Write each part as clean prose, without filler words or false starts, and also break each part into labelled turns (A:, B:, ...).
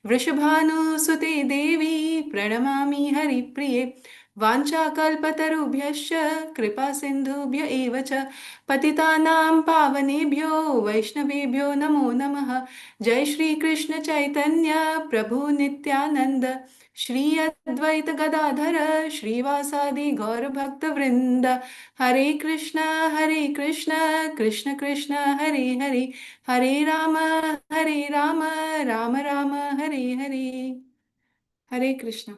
A: वृषभानुसुते देवी प्रणमामि हरिप्रिये वाञ्छाकल्पतरुभ्यश्च कृपासिन्धुभ्य एव च पतितानां पावनेभ्यो वैष्णवेभ्यो नमो नमः। जय श्री कृष्ण चैतन्य प्रभु नित्यानंद श्री अद्वैत गदाधर श्रीवासादि गौर भक्त वृंद। हरे कृष्ण कृष्ण कृष्ण हरे हरे, हरे राम राम राम हरे हरे। हरे Krishna.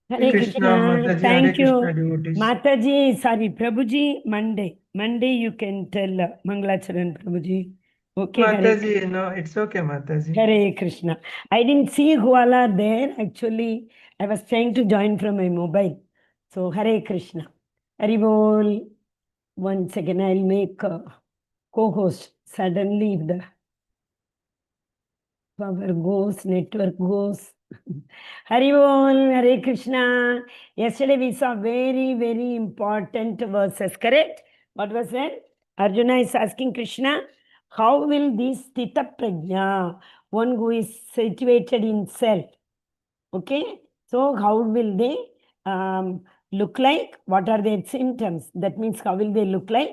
B: Hare
C: Krishna,
B: Krishna.
C: Mataji, Hare
B: Thank
C: Krishna,
B: you.
C: devotees.
B: Mataji, sorry, Prabhuji, Monday. Monday you can tell Mangalacharan Prabhuji. Okay,
C: Mataji, no, it's okay, Mataji.
B: Hare Krishna. I didn't see who all are there. Actually, I was trying to join from my mobile. So, Hare Krishna. Hare Bol. One second, I'll make co-host. Suddenly, if the power goes, network goes. Hari Bol, Hare Krishna. Yesterday we saw very, very important verses, correct? What was that? Arjuna is asking Krishna, how will this Stita Prajna, one who is situated in self, okay? So how will they look like? What are their symptoms? That means how will they look like?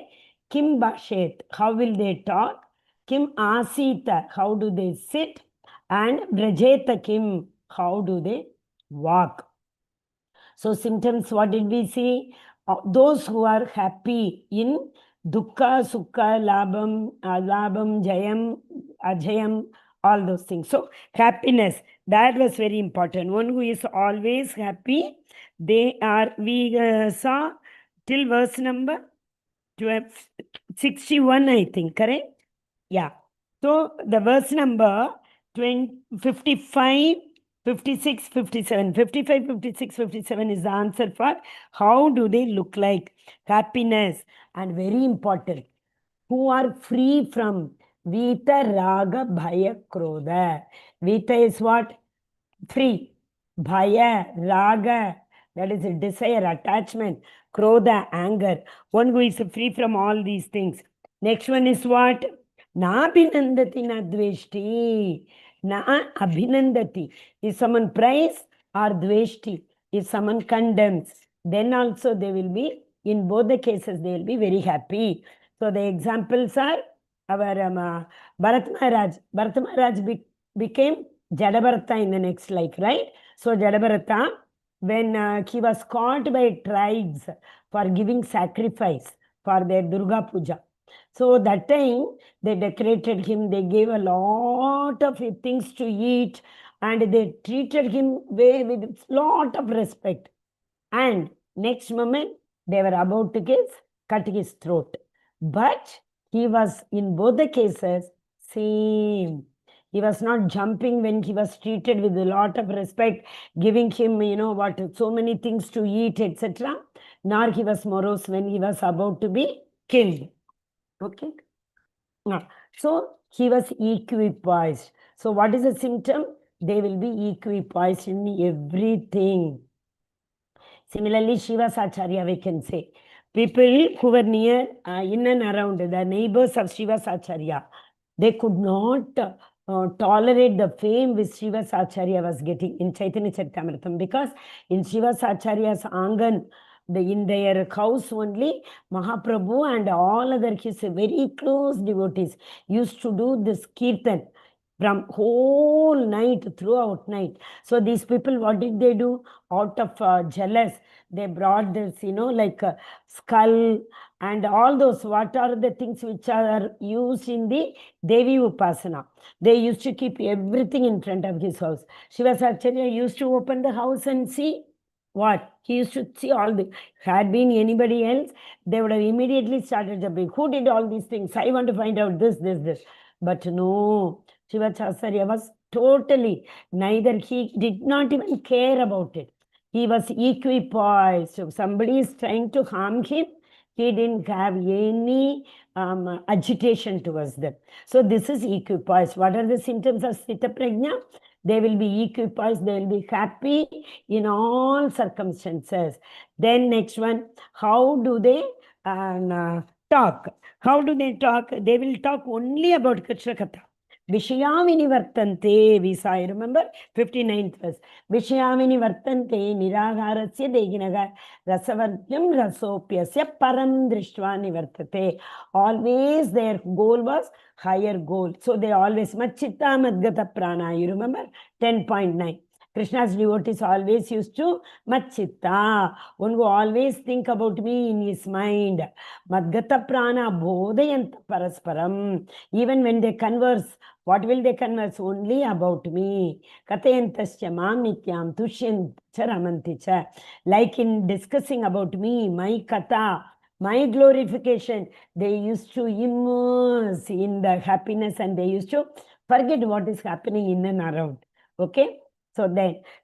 B: Kim Bashet, how will they talk? Kim Asita, how do they sit? And Brajeta Kim, how do they walk? So symptoms, what did we see? Those who are happy in dukkha, sukha, labam, jayam, ajayam, all those things. So happiness, that was very important. One who is always happy, they are, we saw till verse number 12, 61, I think, correct? Yeah. So the verse number 55, 56, 57. 55, 56, 57 is the answer for how do they look like? Happiness. And very important, who are free from Vita, Raga, Bhaya, Krodha. Vita is what? Free. Bhaya, Raga, that is a desire, attachment. Krodha, anger. One who is free from all these things. Next one is what? Na abhinandati na dveshti. Na abhinandati. If someone praise or dveshti, if someone condemns, then also they will be, in both the cases, they will be very happy. So the examples are our Bharat Maharaj. Bharat Maharaj became Jadabharata in the next life, right? So Jadabharata, when he was caught by tribes for giving sacrifice for their Durga Puja. So that time they decorated him, they gave a lot of things to eat, and they treated him with lot of respect. And next moment they were about to cut his throat. But he was, in both the cases, same. He was not jumping when he was treated with a lot of respect, giving him, so many things to eat, etc. Nor he was morose when he was about to be killed. Okay. So he was equipoised. So what is the symptom? They will be equipoised in everything. Similarly, Shivasacharya, we can say. People who were near, in and around, the neighbors of Shivasacharya, they could not tolerate the fame which Shivasacharya was getting in Chaitanya Charitamrita, because in Shivasacharya's Angan, in their house only, Mahaprabhu and all other his very close devotees used to do this kirtan from whole night, throughout night. So these people, what did they do? Out of jealous, they brought this, like a skull and all those. What are the things which are used in the Devi Upasana? They used to keep everything in front of his house. Shivasacharya used to open the house and see what? He used to see all the, had been anybody else, they would have immediately started jumping. Who did all these things? I want to find out this. But no, Shivasacharya was totally, neither, he did not even care about it. He was equipoised. So if somebody is trying to harm him, he didn't have any agitation towards them. So this is equipoised. What are the symptoms of Sthita Prajna? They will be equipoised, they will be happy in all circumstances. Then next one, how do they talk? How do they talk? They will talk only about Krishna Katha. Vishayamini vartante, we saw, you remember? 59th verse. Vishayamini vartante, niragarasya deginaga, rasavartyam rasopyasya param drishtva nivartate. Always their goal was higher goal. So they always, Machitta Madgata Prana, you remember? 10.9. Krishna's devotees always used to Machitta. One who always think about me in his mind. Madgata Prana Bodhayanta Parasparam. Even when they converse, what will they converse? Only about me. Katayantasya mam nityam tushyan charamanticha. Like in discussing about me, my kata, my glorification, they used to immerse in the happiness and they used to forget what is happening in and around. Okay? So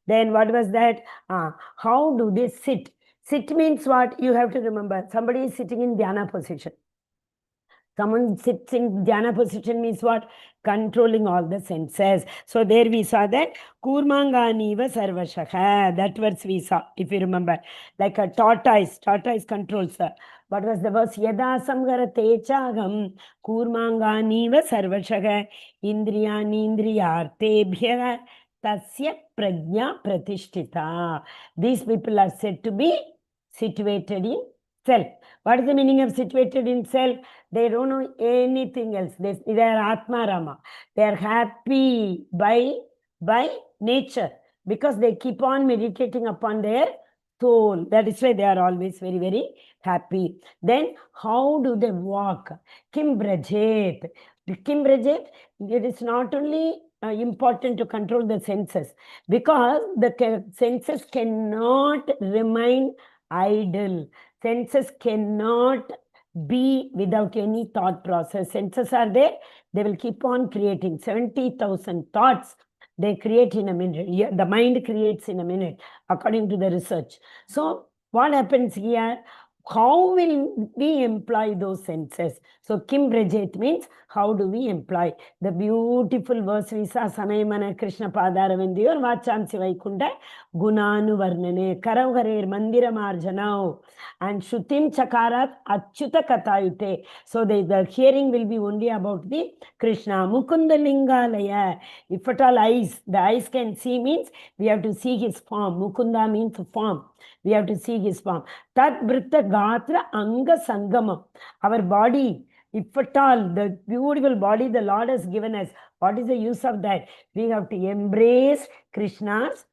B: then what was that? How do they sit? Sit means what? You have to remember. Somebody is sitting in dhyana position. Someone sits in dhyana position means what? Controlling all the senses. So there we saw that Kurmanganiva Sarvashakha. That verse we saw, if you remember. Like a tortoise. Tortoise controls her. What was the verse? Yada samgarate chagam Kurmanganiva Sarvashakha Indriyani Indriyartebhya Tasya Prajna Pratishtita. These people are said to be situated in self. What is the meaning of situated in self? They don't know anything else. They are Atma Rama. They are happy by nature because they keep on meditating upon their soul. That is why they are always very, very happy. Then how do they walk? Kim Brajet. Kim Brajet, it is not only important to control the senses because the senses cannot remain idle. Senses cannot be without any thought process. Senses are there, they will keep on creating 70,000 thoughts. They create in a minute. The mind creates in a minute, according to the research. So what happens here? How will we employ those senses? So Kim Brajet means how do we employ? The beautiful verse we saw, Samayamana Krishna Padaravindiyor Vachamsi Vaikunda Gunanu Varnane Karavharer Mandira Marjanao and Shutim Chakarat Achyuta Katayute. So the hearing will be only about the Krishna. Mukunda Lingalaya. If at all the eyes can see means we have to see his form. Mukunda means form. We have to see his form. Tat Britta Gatra Anga Sangamam. Our body, if at all, the beautiful body the Lord has given us, what is the use of that? We have to embrace Krishna's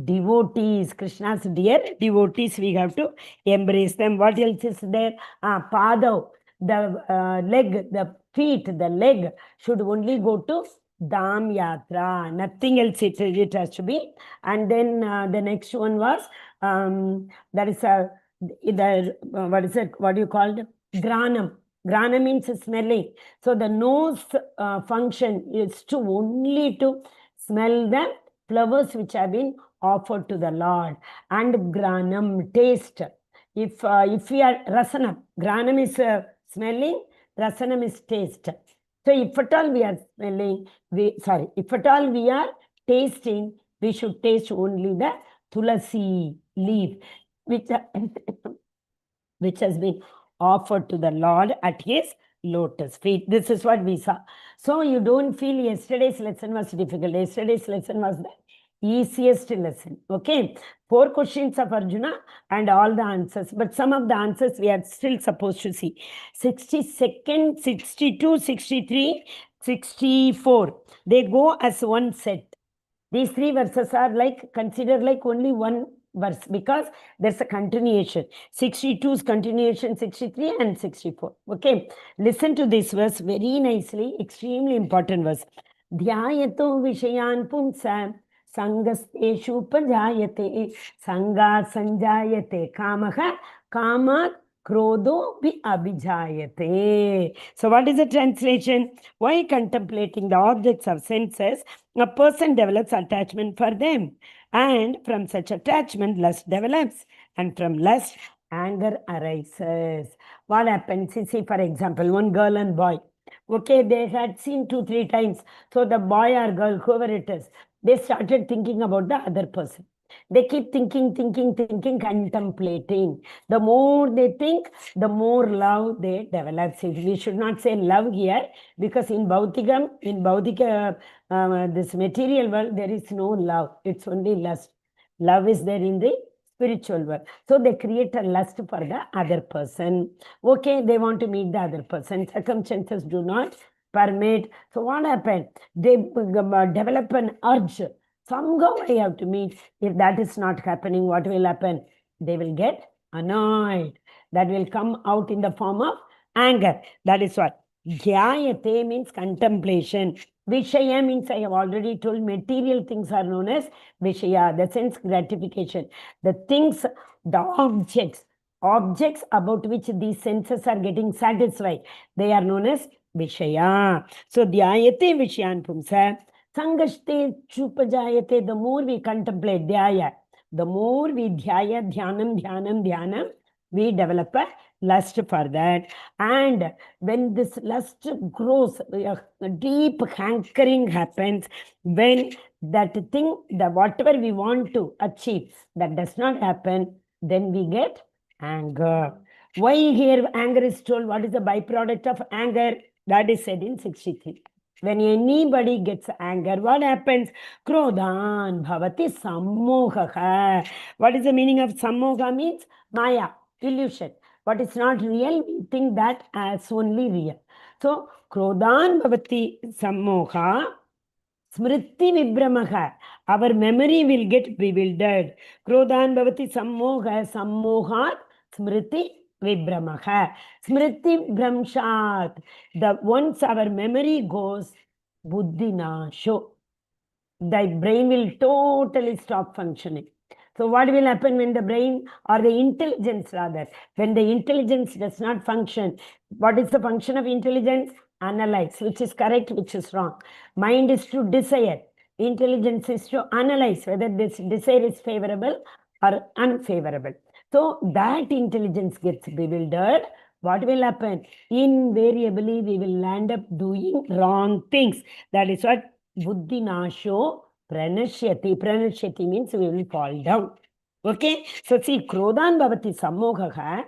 B: devotees, Krishna's dear devotees. We have to embrace them. What else is there? Padav, the leg, the feet, the leg should only go to Dham Yatra. Nothing else it has to be. And then the next one was that is what is it? What do you call it? Granam. Grana means smelling. So the nose function is to only to smell the flowers which have been offered to the Lord. And granam, taste. If we are rasanam, granam is smelling, rasanam is taste. So if at all we are smelling, if at all we are tasting, we should taste only the tulasi leaf, which has been offered to the Lord at his lotus feet. This is what we saw. So you don't feel yesterday's lesson was difficult. Yesterday's lesson was the easiest lesson. Okay. 4 questions of Arjuna and all the answers. But some of the answers we are still supposed to see. 62, 63, 64. They go as one set. These 3 verses are considered like only one verse because there's a continuation. 62 is continuation, 63 and 64. Okay, listen to this verse very nicely. Extremely important verse. Dhyayato vishayan pumsa sangasteshu pajayate sanga sanjayate kamaha kamat Krodho bi abhijayate. So what is the translation? While contemplating the objects of senses, a person develops attachment for them. And from such attachment, lust develops. And from lust, anger arises. What happens? See, for example, one girl and boy. Okay, they had seen 2-3 times. So the boy or girl, whoever it is, they started thinking about the other person. They keep thinking, contemplating. The more they think, the more love they develop. We should not say love here, because in Bhautikam, this material world, there is no love. It's only lust. Love is there in the spiritual world. So they create a lust for the other person. Okay, they want to meet the other person. Circumstances do not permit. So what happened? They develop an urge. Somehow I have to meet. If that is not happening, what will happen? They will get annoyed. That will come out in the form of anger. That is what. Dhyayate means contemplation. Vishaya means, I have already told, material things are known as Vishaya, the sense gratification. The things, the objects about which these senses are getting satisfied, they are known as Vishaya. So, Dhyayate Vishayan Pumsa. Sangashte Chupajayate, the more we contemplate Dhyaya, the more we Dhyanam, we develop a lust for that. And when this lust grows, a deep hankering happens. When that thing, whatever we want to achieve, that does not happen, then we get anger. Why here anger is told? What is the byproduct of anger? That is said in 63. When anybody gets anger, what happens? Krodhan bhavati sammoha. What is the meaning of sammoha? Means maya, illusion. What is not real, we think that as only real. So, krodhan bhavati sammoha. Smriti vibramaha. Our memory will get bewildered. Krodhan bhavati sammohat smriti vibramaha. Smriti bramshat. Once our memory goes, buddhinasho. Thy brain will totally stop functioning. So what will happen when the brain, or the intelligence rather, when the intelligence does not function? What is the function of intelligence? Analyze, which is correct, which is wrong. Mind is to desire. Intelligence is to analyze whether this desire is favorable or unfavorable. So that intelligence gets bewildered. What will happen? Invariably, we will land up doing wrong things. That is what buddhinasho pranashyati. Pranashyati means we will fall down. Okay? So see, krodhan bhavati sammoha,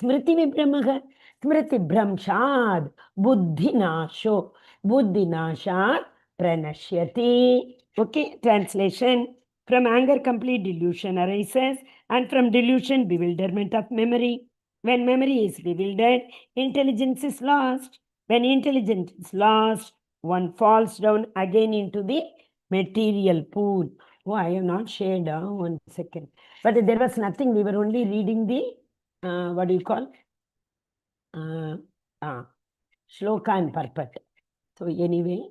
B: smriti vibramaha. Smriti bramshad, buddhinasho. Buddhinashad pranashyati. Okay, translation. From anger, complete delusion arises, and from delusion, bewilderment of memory. When memory is bewildered, intelligence is lost. When intelligence is lost, one falls down again into the material pool. Oh, I have not shared. 1 second. But there was nothing. We were only reading the, what do you call? Shloka and purport. So anyway,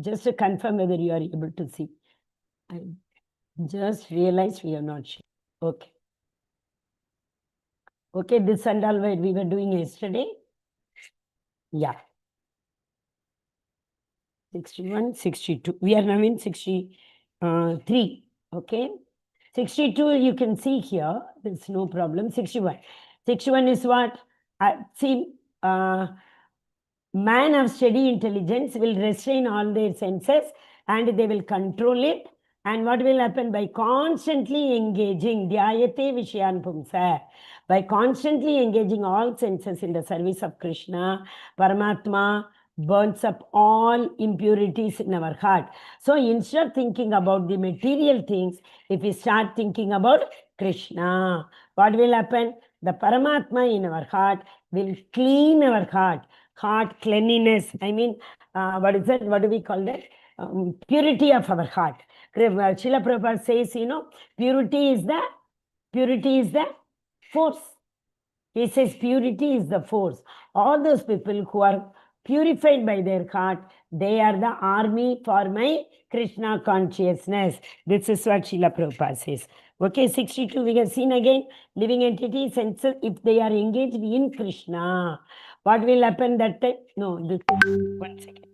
B: just to confirm whether you are able to see. I just realized we have not shared. Okay. Okay, this and all we were doing yesterday. Yeah. 61, 62. We are now in 63. Okay. 62, you can see here. There's no problem. 61. 61 is what? Man of steady intelligence will restrain all their senses and they will control it. And what will happen? By constantly engaging, dhyayate vishayan pumsa, by constantly engaging all senses in the service of Krishna, Paramatma burns up all impurities in our heart. So instead of thinking about the material things, if we start thinking about Krishna, what will happen? The Paramatma in our heart will clean our heart. Heart cleanliness. I mean, what is that? What do we call that? Purity of our heart. Srila Prabhupada says, purity is the force. He says purity is the force. All those people who are purified by their heart, they are the army for my Krishna consciousness. This is what Srila Prabhupada says. Okay, 62, we have seen again, living entities, senses, if they are engaged in Krishna, what will happen that time? No, this, 1 second.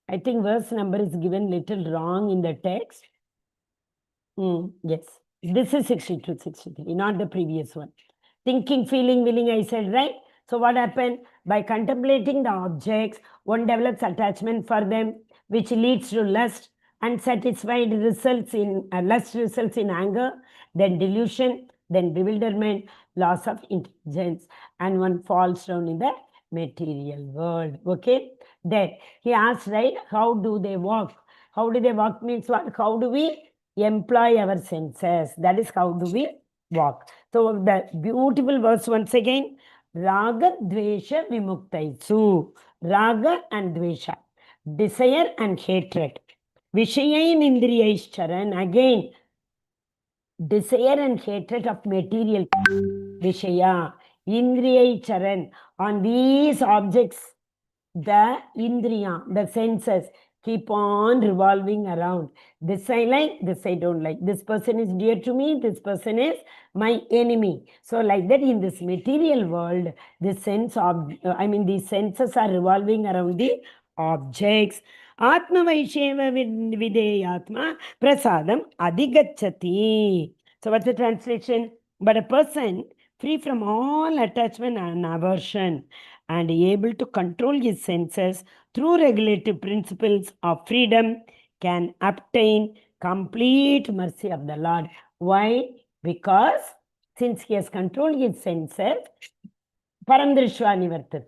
B: I think verse number is given little wrong in the text. Yes, this is 62, 63, not the previous one. Thinking, feeling, willing, I said, right? So what happened? By contemplating the objects, one develops attachment for them, which leads to lust. Unsatisfied results in lust results in anger, then delusion, then bewilderment, loss of intelligence, and one falls down in the material world. Okay, then he asked, right, how do they walk? How do they walk means what? How do we employ our senses? That is how do we walk. So the beautiful verse once again, Raga Dvesha Vimuktaisu. Raga and Dvesha, desire and hatred. Vishayain Indriyaischaran, again, desire and hatred of material. Vishaya, Indriyaicharan, on these objects, the Indriya, the senses, keep on revolving around. This I like, this I don't like. This person is dear to me, this person is my enemy. So like that in this material world, the sense of, these senses are revolving around the objects. Atma Vaisheva Videyatma Prasadam Adigachati. So what's the translation? But a person free from all attachment and aversion and able to control his senses through regulative principles of freedom can obtain complete mercy of the Lord. Why? Because since he has controlled his senses, Paramdrishva Nivartat,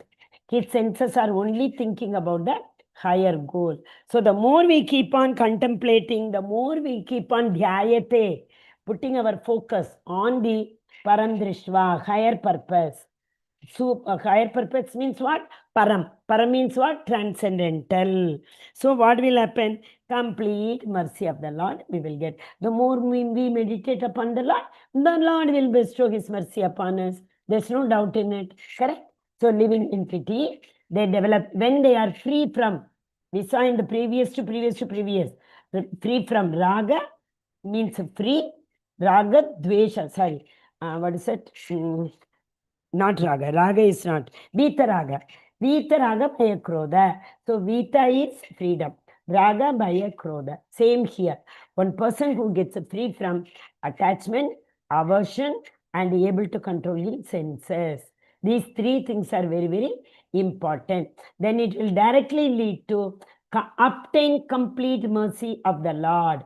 B: his senses are only thinking about the higher goal. So the more we keep on contemplating, the more we keep on dhyayate, putting our focus on the Paramdrishva, higher purpose. So higher purpose means what? Param. Param means what? Transcendental. So what will happen? Complete mercy of the Lord we will get. The more we meditate upon the Lord will bestow his mercy upon us. There's no doubt in it. Correct? So living entity, they develop when they are free from, we saw in the previous, free from raga means free, raga, dvesha, sorry. What is it? Not raga. Raga is not. Vita raga. Vita raga bhaya krodha. So vita is freedom. Raga bhaya krodha. Same here. One person who gets free from attachment, aversion, and able to control his senses. These three things are very, very important. Then it will directly lead to obtain complete mercy of the Lord.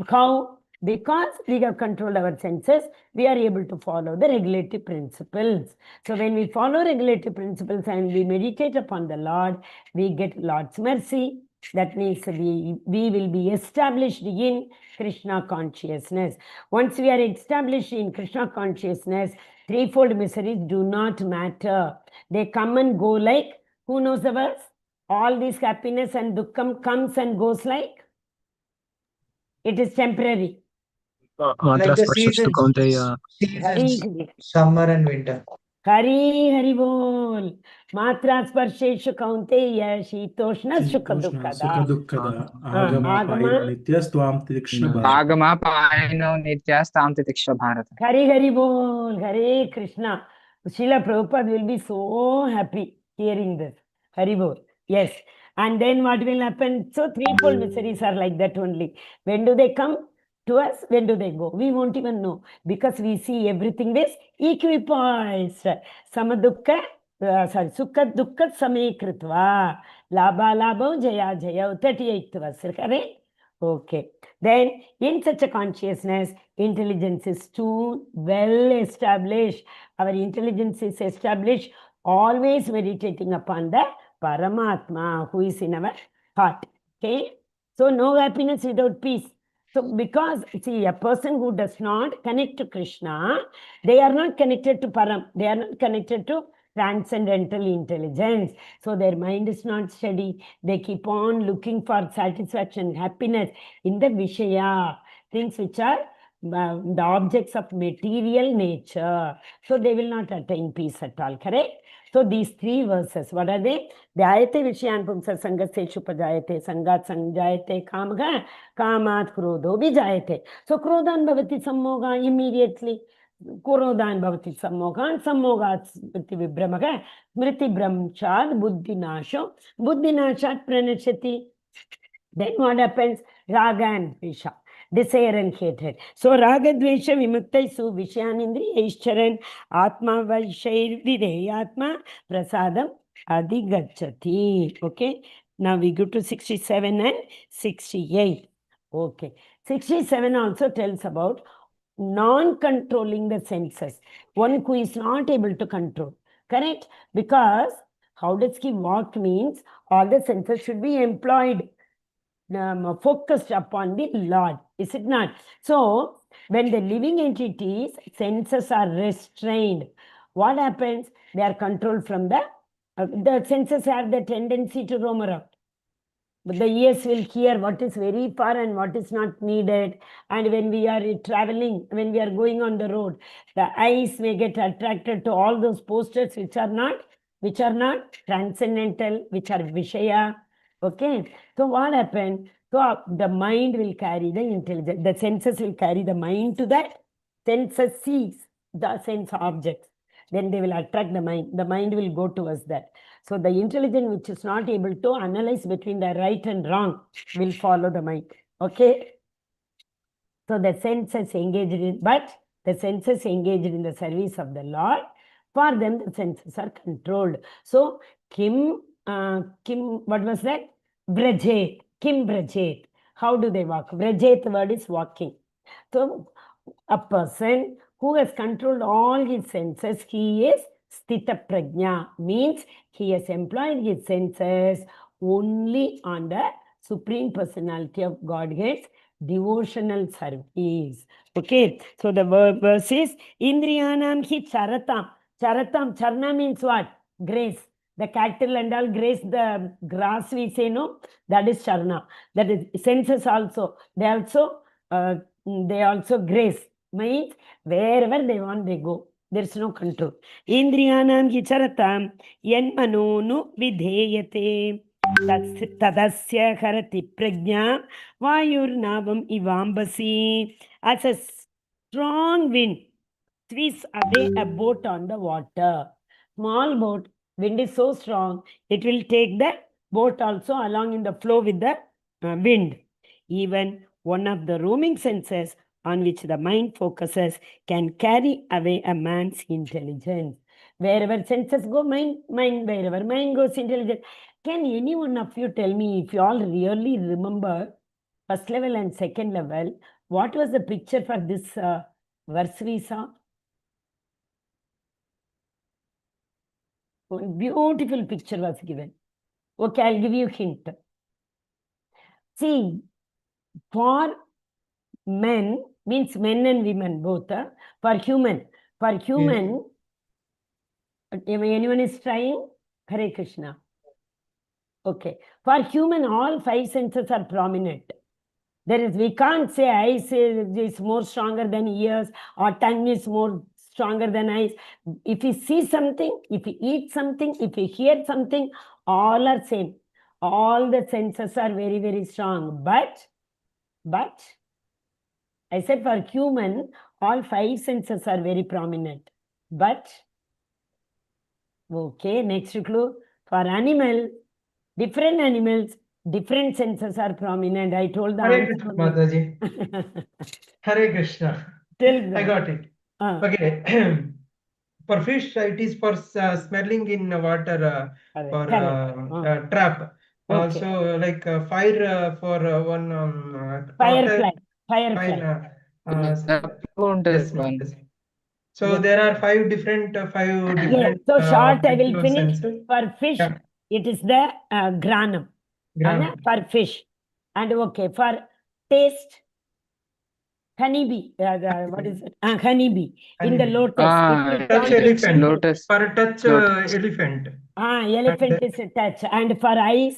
B: How? Because we have controlled our senses, we are able to follow the regulative principles. So when we follow regulative principles and we meditate upon the Lord, we get Lord's mercy. That means we will be established in Krishna consciousness. Once we are established in Krishna consciousness, threefold miseries do not matter. They come and go like, who knows the verse? All this happiness and dukkham comes and goes like, it is temporary.
C: Like the seasons, summer and winter.
B: Hari Bol. Matra Sparsheshu Kaunteya Shitoshna Sukha Dukkada.
D: Agama Paino Nityastam Titiksha Bharata.
B: Hari Bol. Hare Krishna. Srila Prabhupada will be so happy hearing this. Hari Bol. Yes. And then what will happen? So threefold miseries are like that only. When do they come to us? When do they go? We won't even know, because we see everything is equipoised. Samadukka, Sukha Dukkha Same Kritva. Labha Labha Jaya Jaya. 38th verse. Correct? Okay. Then in such a consciousness, intelligence is too well established. Our intelligence is established, always meditating upon the Paramatma who is in our heart. Okay. So no happiness without peace. So because, see, a person who does not connect to Krishna, they are not connected to Param. They are not connected to transcendental intelligence. So their mind is not steady. They keep on looking for satisfaction, happiness in the Vishaya, things which are the objects of material nature. So they will not attain peace at all. Correct? So these three verses, what are they? Dhyayate Vishayan Pumsa Sangaseshu Pajayate Sangat Sanjayate Kamaga Kamat Krodho Vijayate. So Krodhan Bhavati Sammoga immediately. Krodhan Bhavati Sammoga and Sammogat Smriti Vibhramaga Smriti Brahmchad Buddhi Nasho Buddhi Nashat Pranashati. Then what happens? Raga and Dvesha, desire and hatred. So Raga Dvesha Vimuktai Su Vishyanindri Aishcharan Atma Vaishair Videyatma Prasadam Adigachati. Okay. Now we go to 67 and 68. Okay. 67 also tells about non-controlling the senses. One who is not able to control. Correct? Because how does he walk means all the senses should be employed, focused upon the Lord. Is it not? So, when the living entities, senses are restrained, what happens? They are controlled from the senses have the tendency to roam around. But the ears will hear what is very far and what is not needed. And when we are traveling, when we are going on the road, the eyes may get attracted to all those posters which are not transcendental, which are Vishaya. Okay. So what happened? So the mind will carry the intelligence. The senses will carry the mind to that. Senses sees the sense objects. Then they will attract the mind. The mind will go towards that. So the intelligence which is not able to analyze between the right and wrong will follow the mind. Okay. So the senses engaged in, but the senses engaged in the service of the Lord, for them the senses are controlled. So Kim, what was that? Brajet. Kim Brajet. How do they walk? Brajet word is walking. So a person who has controlled all his senses, he is Sthita Prajna, means he has employed his senses only on the Supreme Personality of Godhead's devotional service. Okay, so the verse is Indriyanam hi charatam. Charatam, charna means what? Grace. The cattle and all grace the grass, we say, no, that is charna. That is senses also. They also grace, means wherever they want they go. There's no control. Indriyanam hi charatam yan manonu vidheyate tadasya harati prajna vayurnavam ivambasi. As a strong wind sweeps away a boat on the water. Small boat, wind is so strong, it will take the boat also along in the flow with the wind. Even one of the roaming senses on which the mind focuses can carry away a man's intelligence. Wherever senses go, mind, wherever mind goes, intelligence. Can any one of you tell me, if you all really remember first level and second level, what was the picture for this verse we saw? One beautiful picture was given. Okay, I'll give you a hint. See, for men, means men and women both, for human, anyone is trying? Hare Krishna. Okay, for human, all five senses are prominent. We can't say eyes is more stronger than ears, or tongue is more stronger than eyes. If we see something, if we eat something, if we hear something, all are same. All the senses are very, very strong. But I said for human, all five senses are very prominent. But, okay, next clue. For animal, different animals, different senses are prominent. I told the
C: Hare
B: answer.
C: Krishna, Mataji. Hare Krishna. I got it. Okay. For fish, it is for smelling in water, for trap.
B: Okay.
C: Also, like fire for one
B: Firefly.
C: Yes, yes. So there are five different.
B: Yes. So short, I will finish. For fish, it is the granum. For fish. And okay, for taste, honeybee. What is it? Honeybee. In the lotus.
C: Touch elephant. Lotus. For touch elephant.
B: Elephant is a touch. And for eyes,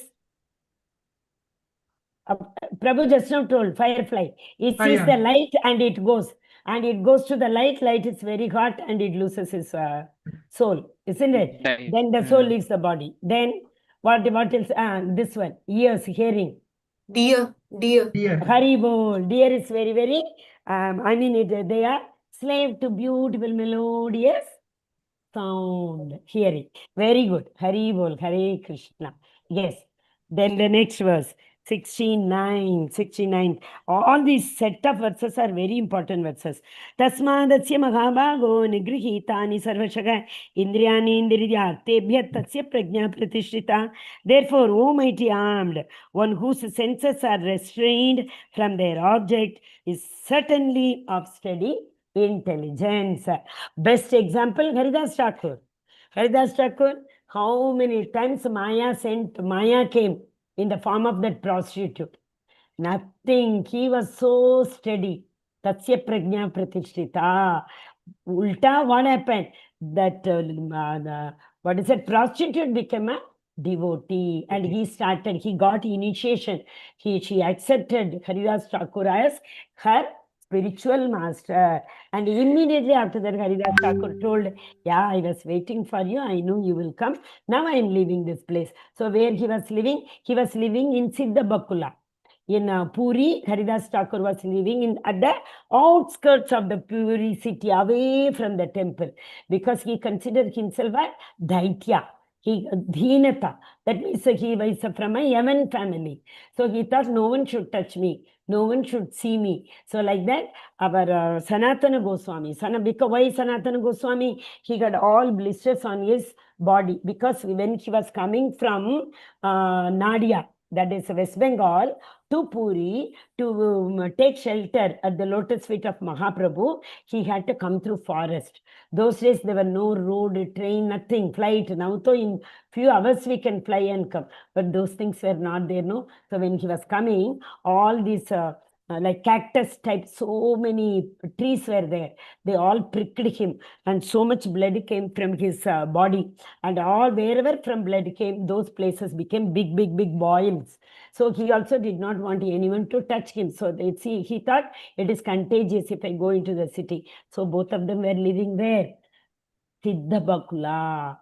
B: Prabhu just now told, firefly. It sees the light and it goes. And it goes to the light. Light is very hot and it loses its soul. Isn't it? Then the soul leaves the body. Then what else? This one. Ears, hearing.
A: Deer.
B: Haribol. Deer is very, very, they are slave to beautiful melodious sound. Hearing. Very good. Haribol. Hare Krishna. Yes. Then the next verse. 69. All these set of verses are very important verses. Tasmadasya mahabhago nigrihitani sarvashaga indriyani indriya tebhya tasya prajna pratishrita. Therefore, O mighty armed, one whose senses are restrained from their object is certainly of steady intelligence. Best example, Haridas Thakur. Haridas Thakur, how many times Maya came in the form of that prostitute? Nothing. He was so steady. Tasya prajna pratishtita. Ulta, what happened? That, prostitute became a devotee and he got initiation. She accepted Haridas Thakur as her spiritual master. And immediately after that, Haridas Thakur told, yeah, I was waiting for you. I know you will come. Now I am leaving this place. So where he was living? He was living in Siddhabakula. In Puri, Haridas Thakur was living at the outskirts of the Puri city, away from the temple, because he considered himself a Daitya. Dhinata. That means he was from a Yaman family. So he thought no one should touch me. No one should see me. So like that, our Sanatana Goswami. Why Sanatana Goswami? He got all blisters on his body because when he was coming from Nadia, that is West Bengal, to Puri to take shelter at the lotus feet of Mahaprabhu, he had to come through forest. Those days there were no road, train, nothing, flight. Now though in few hours we can fly and come, but those things were not there, no. So when he was coming, all these like cactus type, so many trees were there. They all pricked him and so much blood came from his body. And all wherever from blood came, those places became big boils. So he also did not want anyone to touch him. So he thought it is contagious if I go into the city. So both of them were living there. Siddhabakula.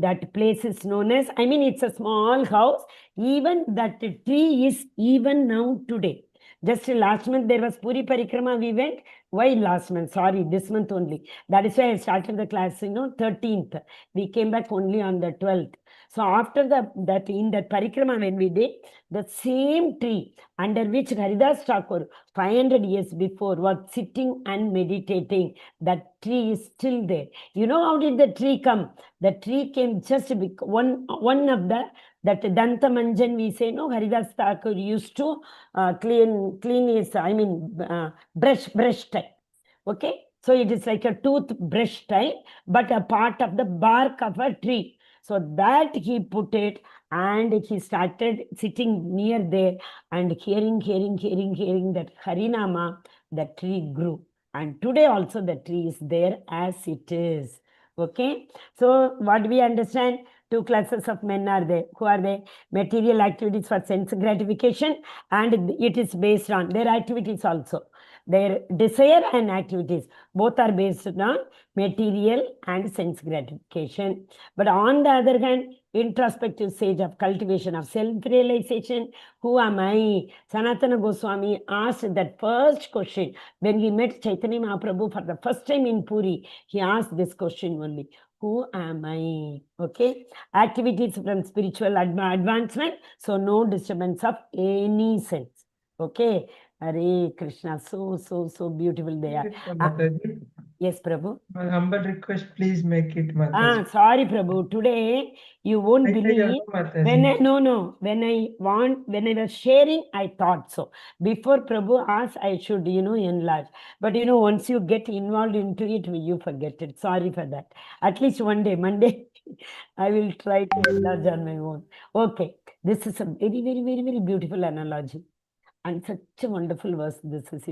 B: That place is known as, it's a small house. Even that tree is even now today. Just last month there was Puri Parikrama we went. Why last month? Sorry, this month only. That is why I started the class, 13th. We came back only on the 12th. So after in that Parikrama when we did, the same tree under which Haridas Thakur 500 years before was sitting and meditating, that tree is still there. You know how did the tree come? The tree came just one of the, that Danta Manjan we say, no, Haridas Thakur used to clean his, brush type. Okay? So it is like a toothbrush type, but a part of the bark of a tree. So that he put it and he started sitting near there and hearing that Harinama, the tree grew. And today also the tree is there as it is. Okay. So what we understand? Two classes of men are there. Who are they? Material activities for sense gratification, and it is based on their activities also. Their desire and activities, both are based on material and sense gratification. But on the other hand, introspective stage of cultivation of self-realization, who am I? Sanatana Goswami asked that first question when he met Chaitanya Mahaprabhu for the first time in Puri. He asked this question only. Who am I? Okay. Activities from spiritual advancement. So no disturbance of any sense. Okay. Hare Krishna. So beautiful they are. Yes, Prabhu.
C: My humble request, please make it Mataji.
B: Sorry, Prabhu. Today, you won't believe. When I was sharing, I thought so. Before Prabhu asked, I should, enlarge. But, once you get involved into it, you forget it. Sorry for that. At least one day, Monday, I will try to enlarge on my own. Okay. This is a very, very, very, very beautiful analogy. And such a wonderful verse this is,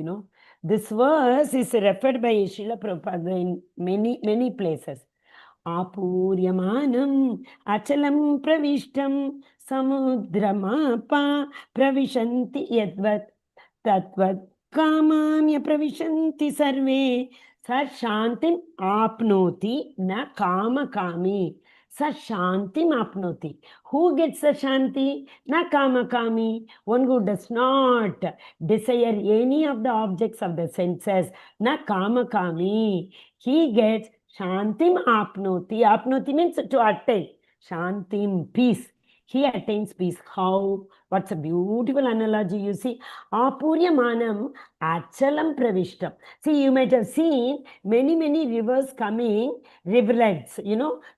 B: This verse is referred by Srila Prabhupada in many places. Apuryamanam achalam pravishtam samudramapa pravishanti yadvat tatvat kamamya pravishanti sarve sashantim apnoti na kama kami. Sashantim apnoti. Who gets Sashanti? Na kama kami. One who does not desire any of the objects of the senses. Na kama kami. He gets Shantim apnoti. Apnoti means to attain. Shantim, peace. he attains peace. How? What's a beautiful analogy, you see? Apuryamanam achalam pravishtam. See, you might have seen many rivers coming, rivulets,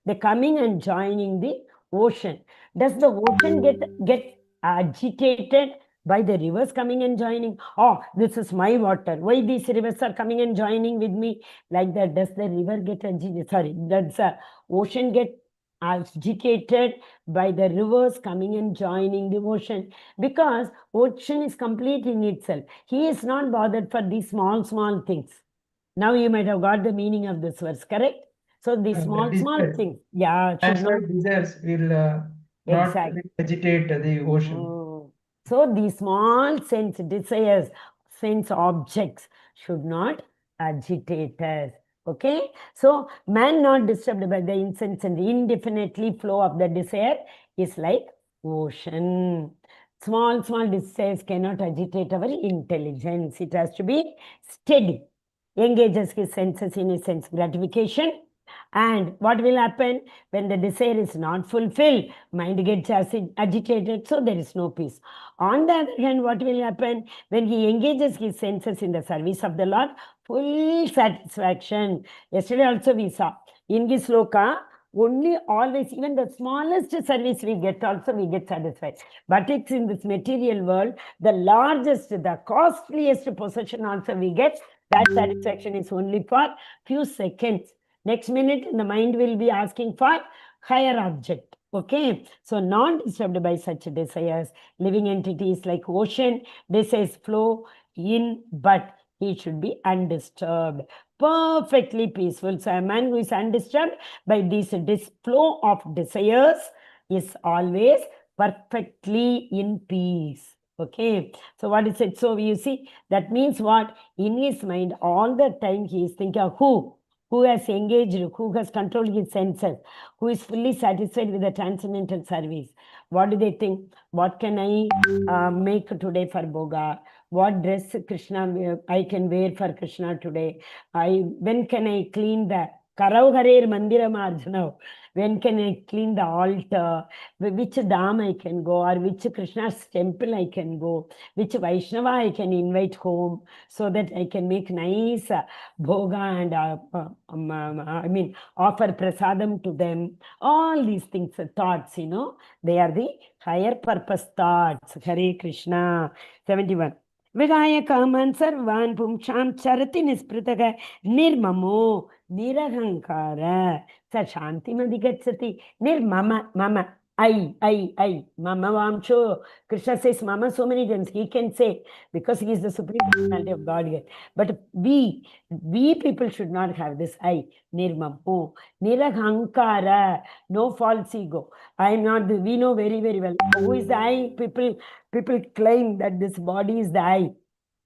B: they're coming and joining the ocean. Does the ocean get agitated by the rivers coming and joining? Oh, this is my water. Why these rivers are coming and joining with me? Like that, does the river get agitated? Sorry, does the ocean get agitated by the rivers coming and joining the ocean? Because ocean is complete in itself. He is not bothered for these small things. Now you might have got the meaning of this verse, correct? So these small things,
C: desires will not agitate the ocean.
B: So these small sense desires, sense objects should not agitate us. Okay, so man not disturbed by the incense and indefinitely flow of the desire is like ocean. Small desires cannot agitate our intelligence. It has to be steady. Engages his senses in his sense gratification. And what will happen when the desire is not fulfilled? Mind gets agitated, so there is no peace. On the other hand, what will happen when he engages his senses in the service of the Lord? Full satisfaction. Yesterday also we saw in this sloka, only always, even the smallest service we get also, we get satisfied. But it's in this material world, the largest, the costliest possession also we get, that satisfaction is only for few seconds. Next minute, the mind will be asking for higher object. Okay, so not disturbed by such desires. Living entities like ocean, desires flow in, but he should be undisturbed, perfectly peaceful. So a man who is undisturbed by this flow of desires is always perfectly in peace. Okay, so what is it? So you see, that means what? In his mind, all the time he is thinking of who has engaged, who has controlled his senses, who is fully satisfied with the transcendental service. What do they think? What can I make today for Bhoga? What dress Krishna I can wear for Krishna today? When can I clean the Karau Harer Mandira Marjana? When can I clean the altar? Which Dham I can go, or which Krishna's temple I can go, which Vaishnava I can invite home, so that I can make nice bhoga and offer prasadam to them. All these things, thoughts, they are the higher purpose thoughts. Hare Krishna. 71. Vigaya kaman sarvan pumsham charati nispritaka nirmamo nirahankara sa shantimadi gacchati mama. I, Mama Vamcho. Krishna says Mama so many times. He can say, because he is the supreme personality of Godhead. But we people should not have this I. Nirmamo. Nirahankara. No false ego. I am not we know very well. Who is the I? People claim that this body is the I.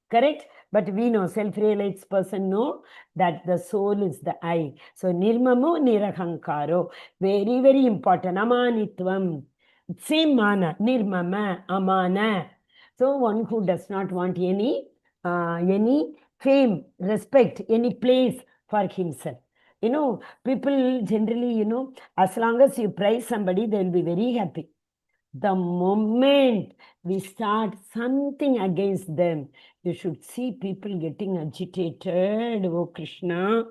B: Correct? But we know, self-realized person know that the soul is the I. So, nirmamo nirahankaro. Very important. Amanitvam. Same mana. Nirmama. Amana. So, one who does not want any fame, respect, any place for himself. People generally, as long as you praise somebody, they will be very happy. The moment we start something against them, you should see people getting agitated, oh Krishna,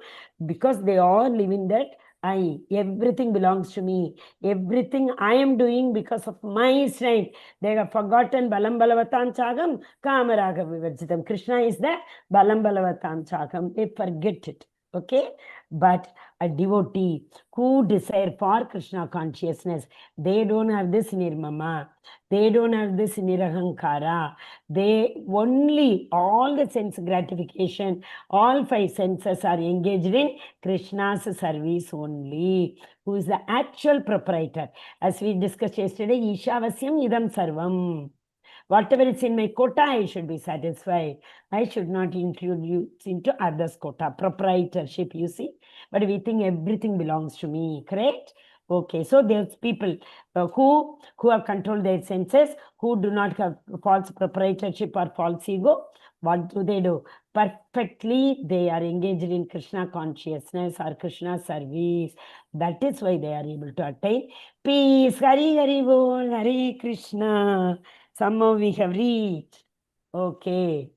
B: because they all live in that everything belongs to me. Everything I am doing because of my strength. They have forgotten Balam Balavatam Chagam, Kamaraga Vivajitam. Krishna is the Balam Balavatam Chagam. They forget it. Okay, but a devotee who desire for Krishna consciousness, they don't have this nirmama, they don't have this nirahankara, they only, all the sense gratification, all five senses are engaged in Krishna's service only, who is the actual proprietor. As we discussed yesterday, Ishavasyam idam sarvam. Whatever is in my quota, I should be satisfied. I should not introduce into others' quota. Proprietorship, you see. But we think everything belongs to me, correct? Okay, so there's people who have controlled their senses, who do not have false proprietorship or false ego. What do? Perfectly, they are engaged in Krishna consciousness or Krishna service. That is why they are able to attain peace. Hari Hari Bol, Hare Krishna. Somehow we have reached. Okay.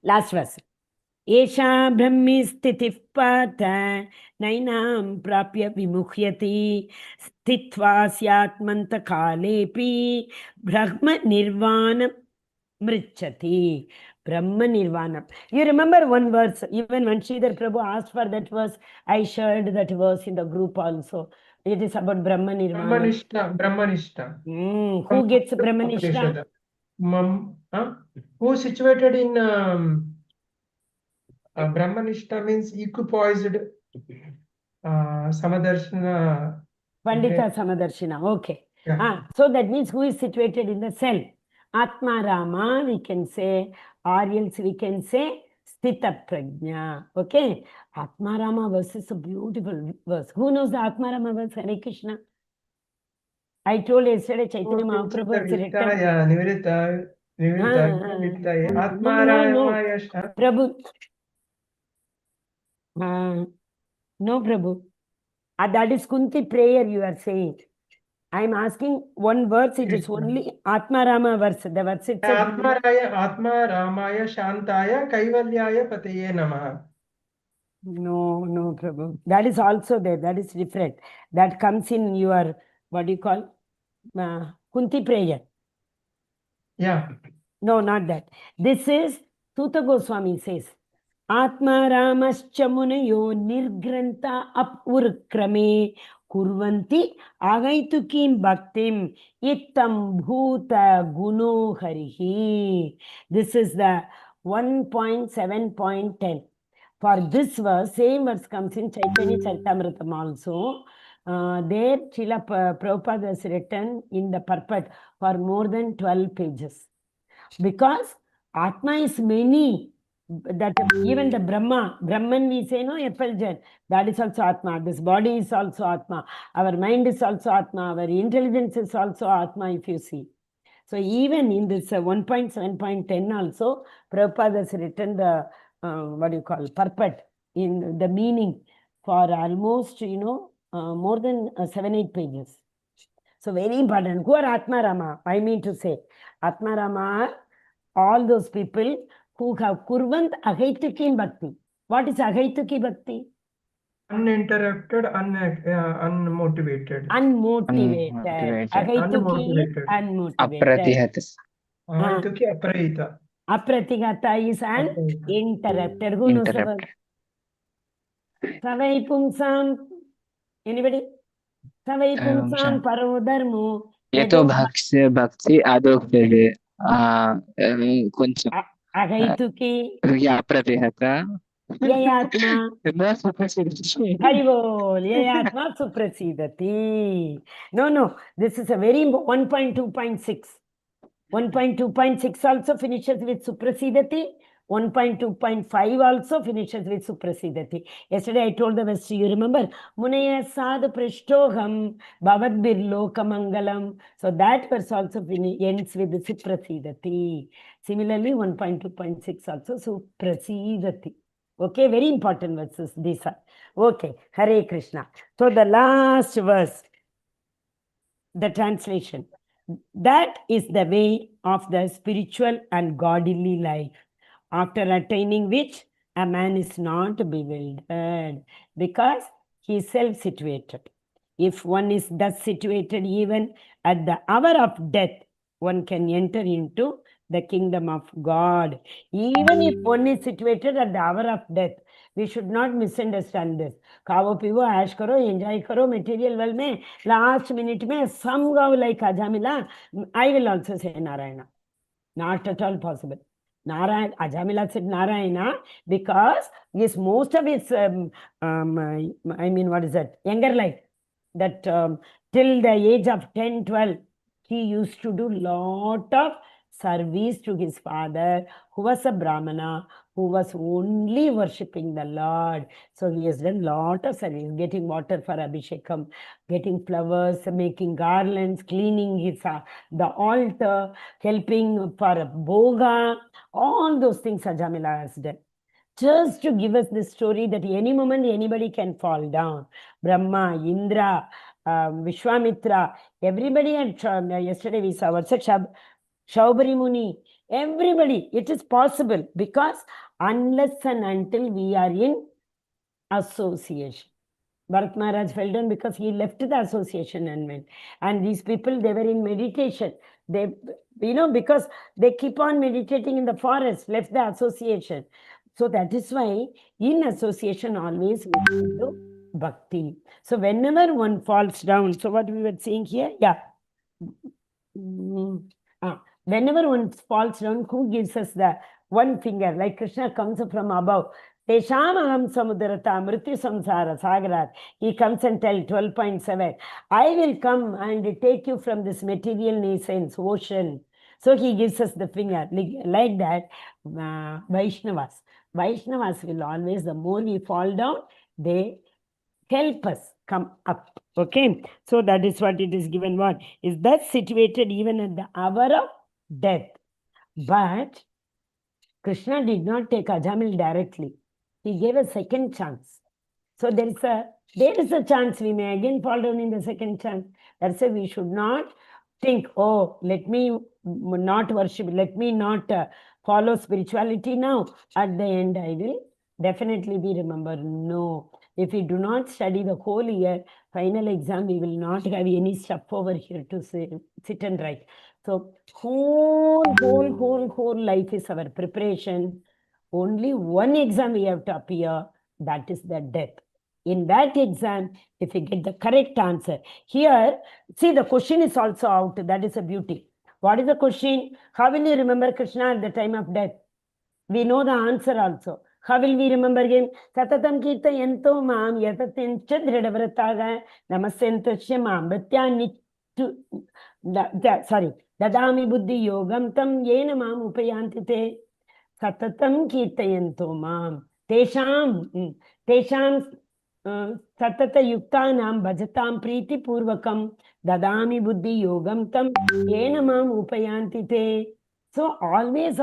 B: Last verse. एषा ब्रह्मी स्थितिः पार्थ नैनां प्राप्य विमुह्यति स्थित्वा स्यात्मन्तकालेऽपि ब्रह्मनिर्वाणं मृच्छति. Brahma-nirvana. You remember one verse, even when Sridhar Prabhu asked for that verse, I shared that verse in the group also. It is about Brahma-nirvana.
C: Brahmanishta.
B: Who gets Brahmanishta?
C: Who is situated in Brahmanishta means equipoised Samadarshana.
B: Pandita Samadarshina, okay.
C: Yeah.
B: So that means who is situated in the self. Atma Rama, we can say, or else we can say Sthita Prajna. Okay. Atma Rama verse is a beautiful verse. Who knows the Atma Rama verse? Hare Krishna. I told yesterday Chaitanya Mahaprabhu has written.
C: Atma
B: Prabhu. No, Prabhu. That is Kunti prayer you are saying. I am asking one verse, it is only Atma Rama verse. The verse itself.
C: Atma Ramaya Shantaya Kaivalyaya Pataye Namaha.
B: No, Prabhu. That is also there. That is different. That comes in your, what do you call? Kunti prayer.
C: Yeah.
B: No, not that. This is, Suta Goswami says, Atma Ramascha Munayo Nirgranta Apurkrame Kurvanti Agaitukim Bhaktim Ittam Bhuta Guno Harihi. This is the 1.7.10. For this verse, same verse comes in Chaitanya Charitamritham also. There, Srila Prabhupada has written in the purport for more than 12 pages. Because Atma is many. That even the Brahman we say, no, effulgent, that is also Atma. This body is also Atma. Our mind is also Atma. Our intelligence is also Atma, if you see. So even in this 1.7.10 also, Prabhupada has written the, purport in the meaning for almost, more than 7-8 pages. So very important. Who are Atma Rama? I mean to say, Atma Rama are all those people who have kurvant agaituki bhakti. What is agaituki bhakti?
C: Uninterrupted, unmotivated.
B: Unmotivated. Agaituki, unmotivated.
C: Agaituki aprahita.
B: Apratigata is uninterrupted. Who knows the word? Savai pumsam. Anybody? Savai pumsam paro dharmo.
D: Yeto bhakti adokte kuncham.
B: Agaituki.
D: Apratihata.
B: Yayatma. Haribol. Yayatma suprasidati. No. This is a very 1.2.6. 1.2.6 also finishes with suprasidati. 1.2.5 also finishes with suprasidati. Yesterday I told the verse, you remember? Munaya sadhu prishtoham bhavadbir lokamangalam. So that verse also ends with suprasidati. Similarly, 1.2.6 also suprasidati. Okay, very important verses these are. Okay, Hare Krishna. So the last verse, the translation. That is the way of the spiritual and godly life, after attaining which a man is not bewildered, because he is self-situated. If one is thus situated, even at the hour of death, one can enter into the kingdom of God. Even if one is situated at the hour of death, we should not misunderstand this. Khao, pivo, ash karo, enjoy karo, material world mein, last minute mein, somehow like Ajamila, I will also say Narayana. Not at all possible. Narayana, Ajamila said Narayana because yes, most of his, younger life, that till the age of 10, 12, he used to do lot of service to his father, who was a Brahmana, who was only worshipping the Lord. So he has done lot of service, getting water for Abhishekam, getting flowers, making garlands, cleaning his the altar, helping for a boga, all those things Ajamila has done. Just to give us this story that any moment anybody can fall down. Brahma, Indra, Vishwamitra, everybody had, yesterday we saw Shaubari Muni, everybody, it is possible because unless and until we are in association. Bharat Maharaj fell down because he left the association and went. And these people, they were in meditation. They, because they keep on meditating in the forest, left the association. So that is why in association always we do bhakti. So whenever one falls down, so what we were saying here, whenever one falls down, who gives us the one finger? Like Krishna comes from above. Tesham aham samudrata mrityu samsara sagarat. He comes and tells 12.7. I will come and take you from this material nascence, ocean. So he gives us the finger. Like that, Vaishnavas. Vaishnavas will always, the more we fall down, they help us come up. Okay. So that is what it is given. What is that situated even at the hour of death? But Krishna did not take Ajamil directly. He gave a second chance. So there is a chance we may again fall down in the second chance. That's why we should not think, oh, let me not worship, let me not follow spirituality now. At the end, I will definitely be remembered. No. If we do not study the whole year, final exam, we will not have any stuff over here to sit and write. So whole life is our preparation. Only one exam we have to appear, that is the death. In that exam, if we get the correct answer, here, see the question is also out, that is a beauty. What is the question? How will you remember Krishna at the time of death? We know the answer also. How will we remember him? Satatam kirta yanto mam yatatincha dhridavarathaga namasyantasya mam bhatyanitu sorry dadami buddhi yogam tam yena mam upayantite satatam kirtayanto mam tesham satata yuktanam bhajatam priti purvakam dadami buddhi yogam tam yena mam upayantite. So always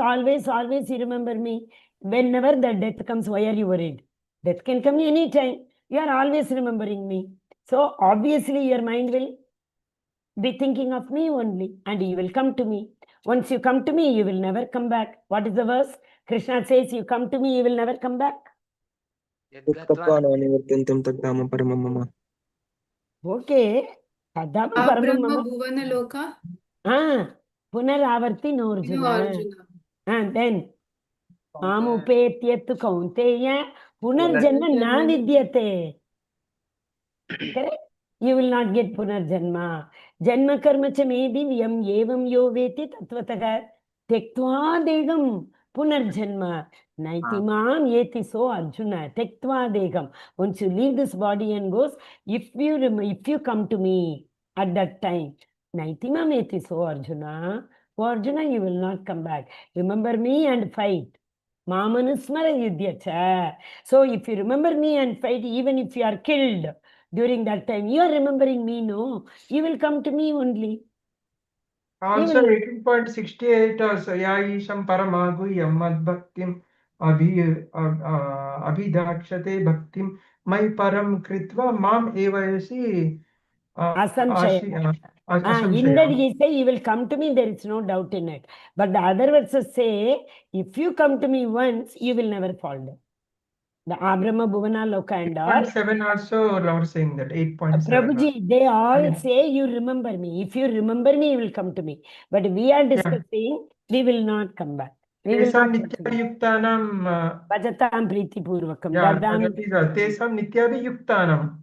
B: you remember me. Whenever the death comes, why are you worried? Death can come anytime. You are always remembering me. So obviously your mind will be thinking of me only and you will come to me. Once you come to me, you will never come back. What is the verse? Krishna says, you come to me, you will never come back. Okay.
A: Brahma Bhuvana Loka.
B: Punaravarti no Arjuna. And then Amupetyattu Kaunteya Punarjanma na vidyate. Correct? You will not get Punarjanma. Janma karma cha me divyam evam yo veti tattvataha tektva degam Punarjanma. Naitimam yeti so Arjuna. Tektva degam. Once you leave this body and goes, if you come to me at that time, Naitimam yeti so Arjuna. For Arjuna, you will not come back. Remember me and fight. Mamanusmara yudhyacha. So if you remember me and fight, even if you are killed during that time, you are remembering me, no? You will come to me only.
C: Also 18.68 Yaisham Paramaguyam Mad Bhaktim Abhidakshate Bhaktim Mai Param Kritva Mam Evayasi
B: Asamshaya. In that he say, you will come to me, there is no doubt in it. But the other verses say, if you come to me once, you will never fall down. The Abrahma Bhuvana Loka and all.
C: 8.7 also are saying that 8.7.
B: Prabhuji, they all say you remember me. If you remember me, you will come to me. But we are discussing, we will not come back. We will not
C: Nityayuktanam
B: Bhajatam Priti Purvakam.
C: Tesam Nityayuktanam.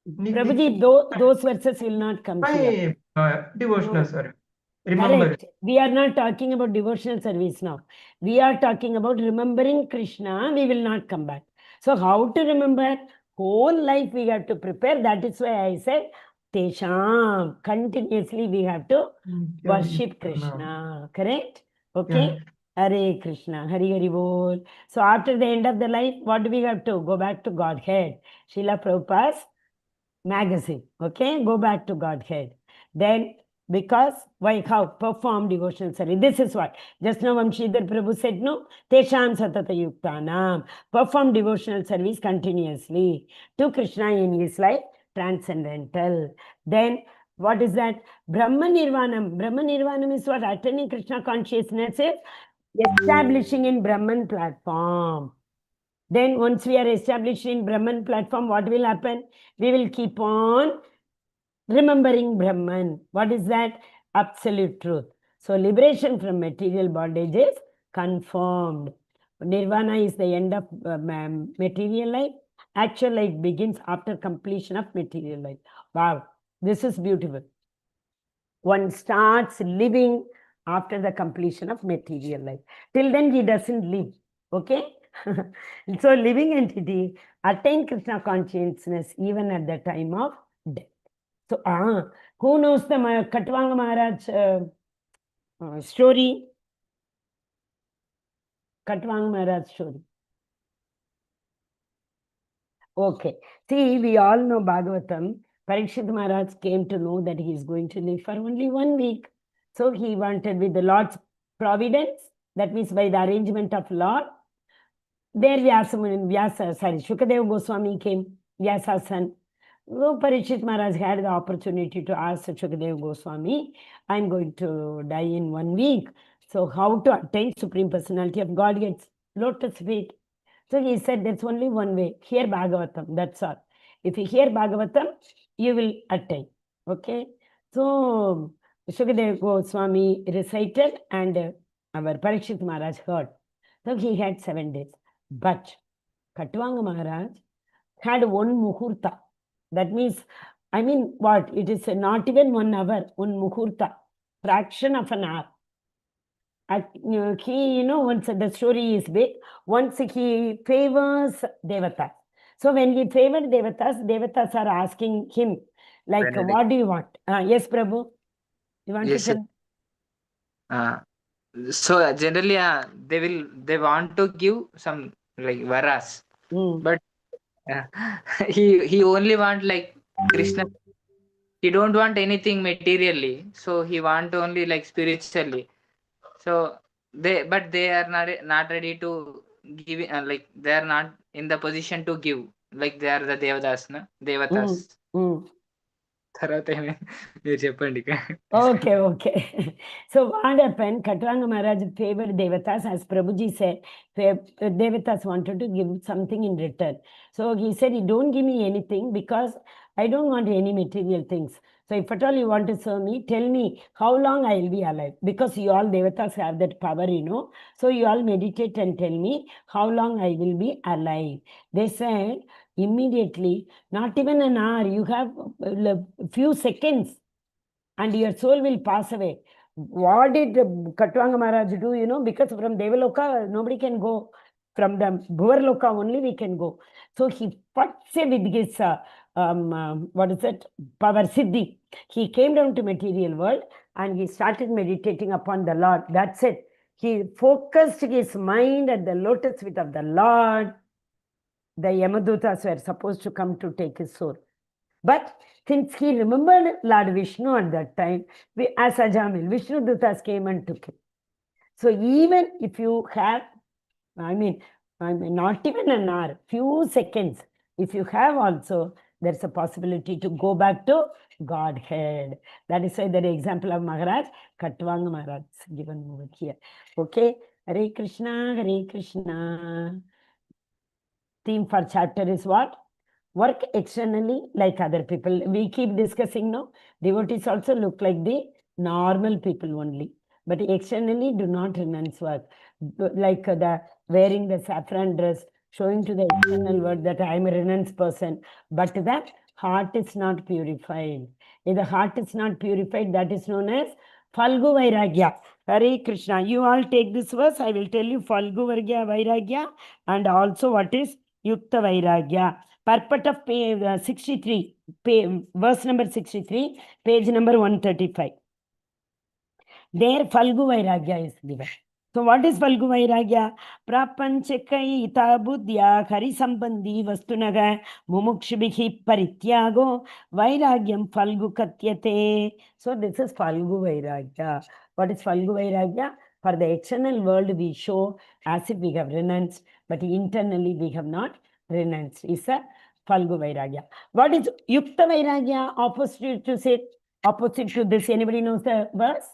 B: Prabhuji, those verses will not come here.
C: Devotional service. Remember.
B: Correct. We are not talking about devotional service now. We are talking about remembering Krishna. We will not come back. So how to remember? Whole life we have to prepare. That is why I said, Tesham. Continuously we have to worship Krishna. Correct? Okay? Hare Krishna, Hari Hari Bol. So after the end of the life, what do we have to? Go back to Godhead. Srila Prabhupada's magazine. Okay? Go back to Godhead. Then, because, why, how? Perform devotional service. This is what? Just now Vamshidhar Prabhu said, no? Tesham satata yuktanam. Perform devotional service continuously to Krishna in his life, transcendental. Then, what is that? Brahma Nirvanam. Brahma Nirvanam is what? Attaining Krishna consciousness is establishing in Brahman platform. Then once we are established in Brahman platform, what will happen? We will keep on remembering Brahman. What is that? Absolute truth. So liberation from material bondage is confirmed. Nirvana is the end of material life. Actual life begins after completion of material life. Wow, this is beautiful. One starts living after the completion of material life. Till then, he doesn't live. Okay? So, living entity attain Krishna consciousness even at the time of death. So, who knows the Katwanga Maharaj story? Katwanga Maharaj story. Okay. See, we all know Bhagavatam. Parikshit Maharaj came to know that he is going to live for only 1 week. So he wanted, with the Lord's providence, that means by the arrangement of Lord, there Shukadev Goswami came, Vyasa's son. So Parikshit Maharaj had the opportunity to ask Shukadev Goswami, I'm going to die in 1 week. So how to attain Supreme Personality of God gets lotus feet. So he said, there's only one way. Hear Bhagavatam, that's all. If you hear Bhagavatam, you will attain. Okay? So Shukadev Goswami recited and our Parikshit Maharaj heard. So he had 7 days. But Katwanga Maharaj had 1 muhurta. That means, I mean, what? It is not even 1 hour, 1 muhurta, fraction of an hour. He, once the story is big, once he favors Devatas. So when he favored Devatas are asking him, like, what do you want? Yes, Prabhu? You want
D: Yes,
B: to
D: tell? So generally, they want to give some like varas, but he only want like Krishna. He don't want anything materially, so he want only like spiritually. So they are not ready to give, like they are not in the position to give, like they are the devatas, na devatas.
B: Okay. So what happened? Katwanga Maharaj favored Devatas, as Prabhuji said. Devatas wanted to give something in return. So he said, you don't give me anything because I don't want any material things. So if at all you want to serve me, tell me how long I will be alive. Because you all Devatas have that power, So you all meditate and tell me how long I will be alive. They said, immediately, not even an hour, you have a few seconds and your soul will pass away. What did Katwanga Maharaj do? Because from Devaloka, nobody can go. From the Bhuvarloka only we can go. So he fought with his, power siddhi. He came down to material world and he started meditating upon the Lord. That's it. He focused his mind at the lotus feet of the Lord. The Yamadutas were supposed to come to take his soul. But since he remembered Lord Vishnu at that time, as Ajamil, Vishnu Dutas came and took him. So even if you have, not even an hour, few seconds, if you have also, there's a possibility to go back to Godhead. That is why the example of Maharaj, Katwanga Maharaj, given over here. Okay, Hare Krishna, Hare Krishna. Theme for chapter is what? Work externally like other people. We keep discussing now. Devotees also look like the normal people only. But externally do not renounce work. Like the wearing the saffron dress, showing to the external world that I am a renounced person. But the heart is not purified. If the heart is not purified, that is known as Falgu Vairagya. Hare Krishna. You all take this verse. I will tell you Falgu Vairagya and also what is Yukta Vairagya. Purport of page 63, verse number 63, page number 135. There Falgu Vairagya is given. So what is Falgu Vairagya? Prapanchakai buddhya hari sambandhi vastunaga mumukshubhihi parityago vairagyam Falgu katyate. So this is Falgu Vairagya. What is Falgu Vairagya? For the external world we show as if we have renounced, but internally we have not renounced. Is a Falgu Vairagya. What is Yukta Vairagya? Opposite to this. Anybody knows the verse?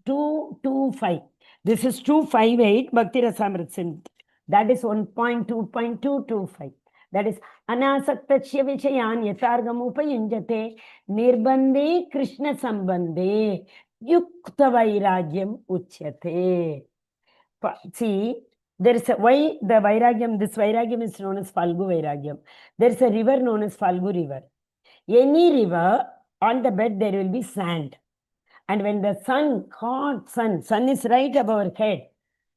B: 225. This is 258 Bhakti Rasamrit Sindh. That is 1.2.225. That is Anasaktasya Vishayan Yatargam Upayunjate Nirbandhe Krishna Sambandhe Yukta Vairagyam Uchyate. See, there is a why the Vairagyam, this Vairagyam is known as Falgu Vairagyam. There is a river known as Falgu River. Any river, on the bed there will be sand. And when the hot sun is right above our head,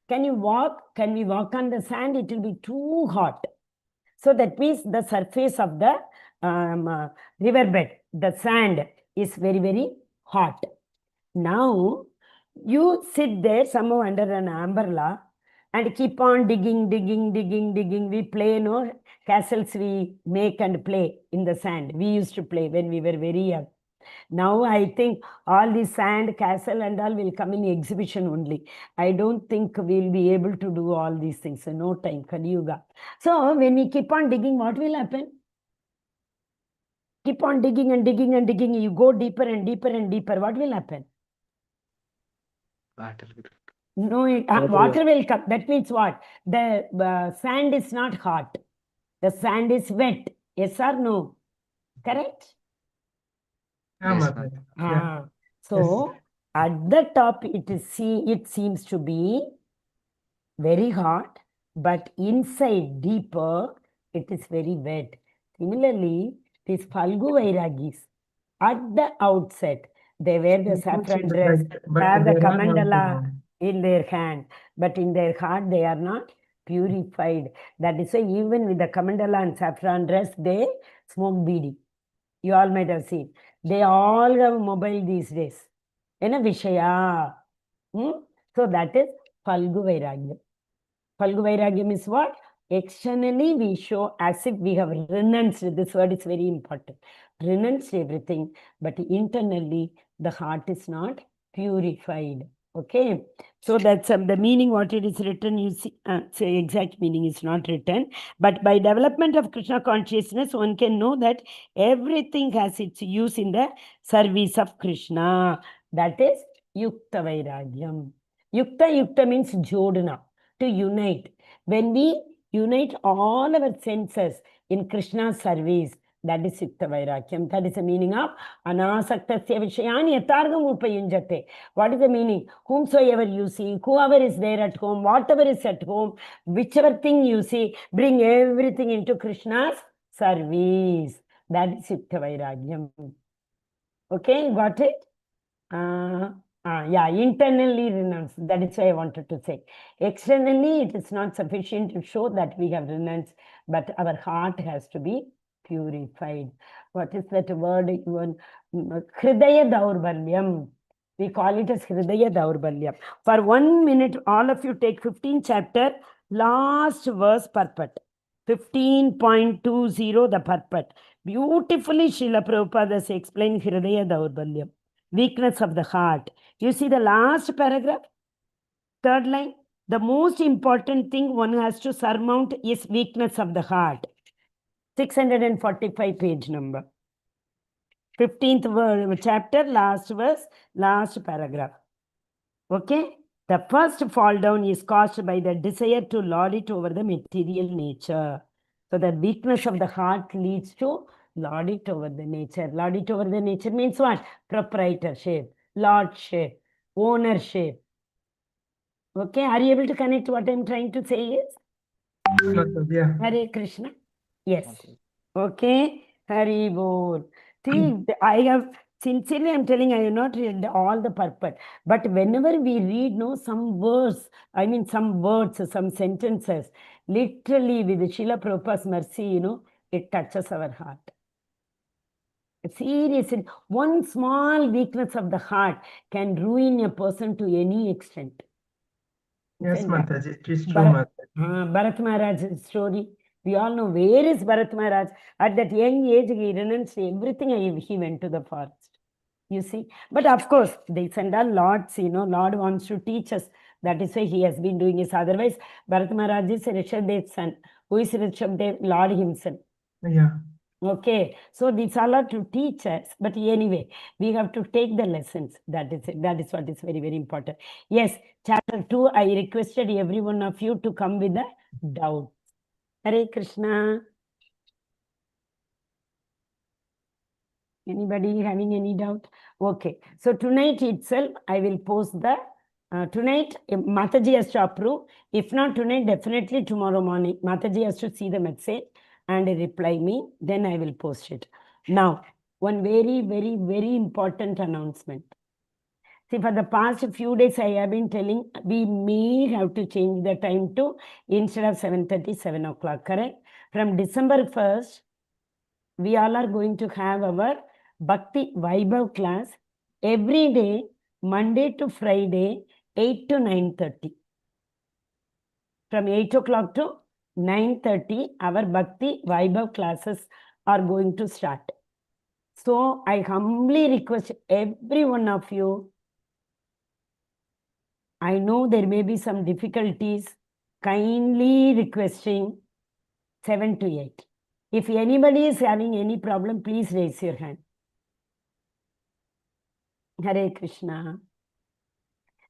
B: can we walk on the sand? It will be too hot. So that means the surface of the riverbed, the sand is very, very hot. Now, you sit there somehow under an umbrella and keep on digging. We play, castles we make and play in the sand. We used to play when we were very young. Now I think all the sand, castle and all will come in exhibition only. I don't think we'll be able to do all these things. So no time, Kali Yuga. So when we keep on digging, what will happen? Keep on digging and digging. You go deeper and deeper. What will happen?
D: Water will
B: No, water will come. That means what? The sand is not hot. The sand is wet. Yes or no? Correct?
D: Yes,
C: Yeah.
B: So at the top it seems to be very hot, but inside deeper it is very wet. Similarly, these Falgu Vairagis, at the outset, they wear the saffron dress, have the Kamandala in their hand, but in their heart they are not purified. That is why even with the Kamandala and saffron dress, they smoke bidi. You all might have seen. They all have mobile these days. In a Vishaya. So that is Falgu Vairagyam. Falgu Vairagyam is what? Externally we show as if we have renounced. This word is very important. Renounced everything, but internally the heart is not purified. Okay, so that's the meaning what it is written. You see, say exact meaning is not written, but by development of Krishna consciousness, one can know that everything has its use in the service of Krishna. That is Yukta Vairagyam. Yukta means Jodana, to unite. When we unite all our senses in Krishna's service, that is Yukta Vairagyam. That is the meaning of Anasaktasya Vishayani Yatargam Upayunjate. What is the meaning? Whomsoever you see, whoever is there at home, whatever is at home, whichever thing you see, bring everything into Krishna's service. That is Yukta Vairagyam. Okay, got it? Yeah, internally renounced. That is why I wanted to say. Externally, it is not sufficient to show that we have renounced, but our heart has to be purified. What is that word? Even Hridaya Daurbalyam. We call it as Hridaya Daurbalyam. For 1 minute, all of you take 15 chapter, last verse purport. 15.20 the purport. Beautifully Srila Prabhupada has explained Hridaya Daurbalyam. Weakness of the heart. You see the last paragraph? Third line. The most important thing one has to surmount is weakness of the heart. 645 page number. 15th chapter, last verse, last paragraph. Okay? The first fall down is caused by the desire to lord it over the material nature. So the weakness of the heart leads to lord it over the nature. Lord it over the nature means what? Proprietorship, lordship, ownership. Okay? Are you able to connect what I'm trying to say is?
C: Yeah.
B: Hare Krishna. Yes. Okay. Hari Bol. See, I have sincerely, I'm telling, I have not read all the purport. But whenever we read, some words, some words, some sentences, literally with Srila Prabhupada's mercy, it touches our heart. Seriously, one small weakness of the heart can ruin a person to any extent.
C: Yes, Mataji, it is true, Mataji.
B: Bharat Maharaj's story. We all know where is Bharat Maharaj. At that young age, he renounced everything. He went to the forest. You see, but of course, this and all Lord's, Lord wants to teach us. That is why he has been doing this. Otherwise, Bharat Maharaj is Rishabh's son. Who is Rishabh? Lord himself.
C: Yeah.
B: Okay, so these all are to teach us, but anyway, we have to take the lessons. That is it. That is what is very, very important. Yes, chapter 2, I requested every one of you to come with a doubt. Hare Krishna. Anybody having any doubt? Okay, so tonight itself, I will post the, tonight, Mataji has to approve. If not tonight, definitely tomorrow morning. Mataji has to see the message and reply me, then I will post it. Now, one very, very, very important announcement. See, for the past few days, I have been telling, we may have to change the time to, instead of 7:30, 7 o'clock, correct? From December 1st, we all are going to have our Bhakti Vaibhav class every day, Monday to Friday, 8 to 9:30. From 8 o'clock to 9:30, our Bhakti Vaibhav classes are going to start. So I humbly request every one of you, I know there may be some difficulties, kindly requesting 7 to 8. If anybody is having any problem, please raise your hand. Hare Krishna.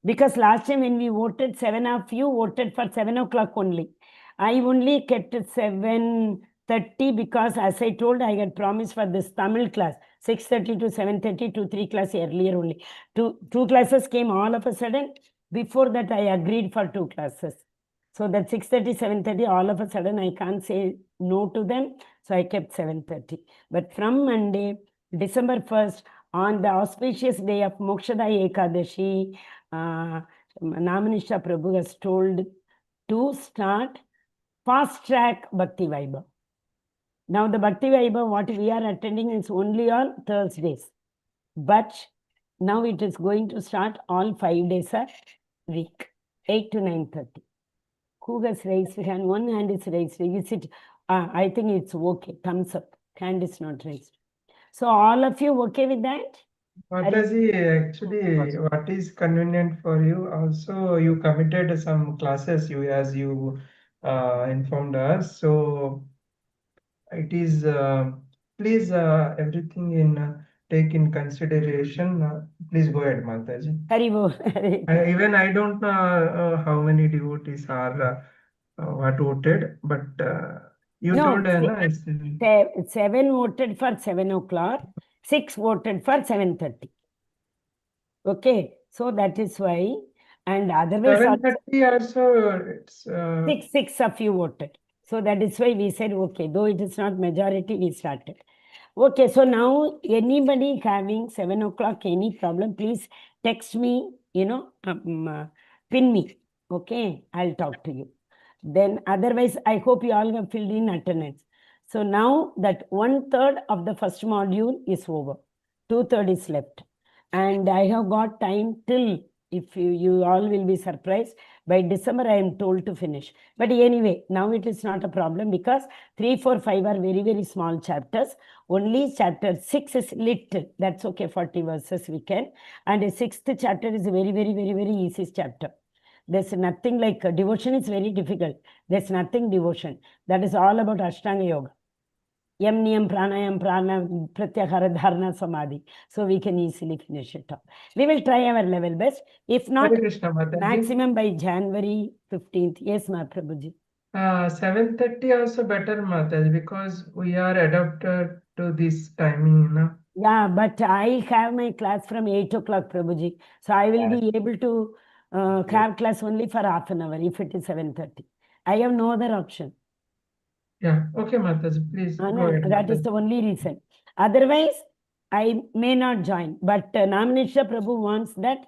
B: Because last time when we voted, 7 of you voted for 7 o'clock only. I only kept it 7:30 because, as I told, I had promised for this Tamil class, 6:30 to 7:30, 2-3 classes earlier only. Two classes came all of a sudden. Before that, I agreed for 2 classes. So that 6:30, 7:30, all of a sudden, I can't say no to them. So I kept 7:30. But from Monday, December 1st, on the auspicious day of Mokshada Ekadashi, Namanishta Prabhu has told to start fast track Bhakti Vaibhav. Now the Bhakti Vaibhav, what we are attending is only on Thursdays. But now it is going to start all 5 days a week, 8 to 9:30. Who has raised hand? One hand is raised. Is it? I think it's okay. Thumbs up. Hand is not raised. So all of you okay with that?
C: Mataji, actually, what is convenient for you? Also, you committed some classes as you informed us. So it is, please, everything take in consideration. Please go ahead, Mataji.
B: Haribo.
C: Even I don't know how many devotees are what voted, but you told
B: 7 voted for 7 o'clock, 6 voted for 7:30. Okay, so that is why, and otherwise
C: 7:30 also it's
B: 6 of you voted. So that is why we said okay, though it is not majority, we started. Okay, so now anybody having 7 o'clock, any problem, please text me, pin me. Okay, I'll talk to you. Then otherwise, I hope you all have filled in attendance. So now that 1/3 of the first module is over, 2/3 is left. And I have got time till, if you all will be surprised, by December I am told to finish. But anyway, now it is not a problem because 3, 4, 5 are very, very small chapters. Only chapter 6 is little. That's okay, 40 verses we can. And the 6th chapter is a very, very, very, very easy chapter. There's nothing like devotion is very difficult. There's nothing devotion. That is all about Ashtanga Yoga. Yam Niyam Pranayam Prana Pratyahara Dharana Samadhi. So we can easily finish it up. We will try our level best. If not, maximum by January 15th. Yes, Ma Prabhuji.
C: 7:30 also better, Mataji, because we are adapted to this timing.
B: Yeah, but I have my class from 8 o'clock, Prabhuji. So I will be able to have class only for half an hour if it is 7:30. I have no other option.
C: Yeah, okay, Mataji, please go ahead.
B: That is the only reason. Otherwise, I may not join. But Namanishta Prabhu wants that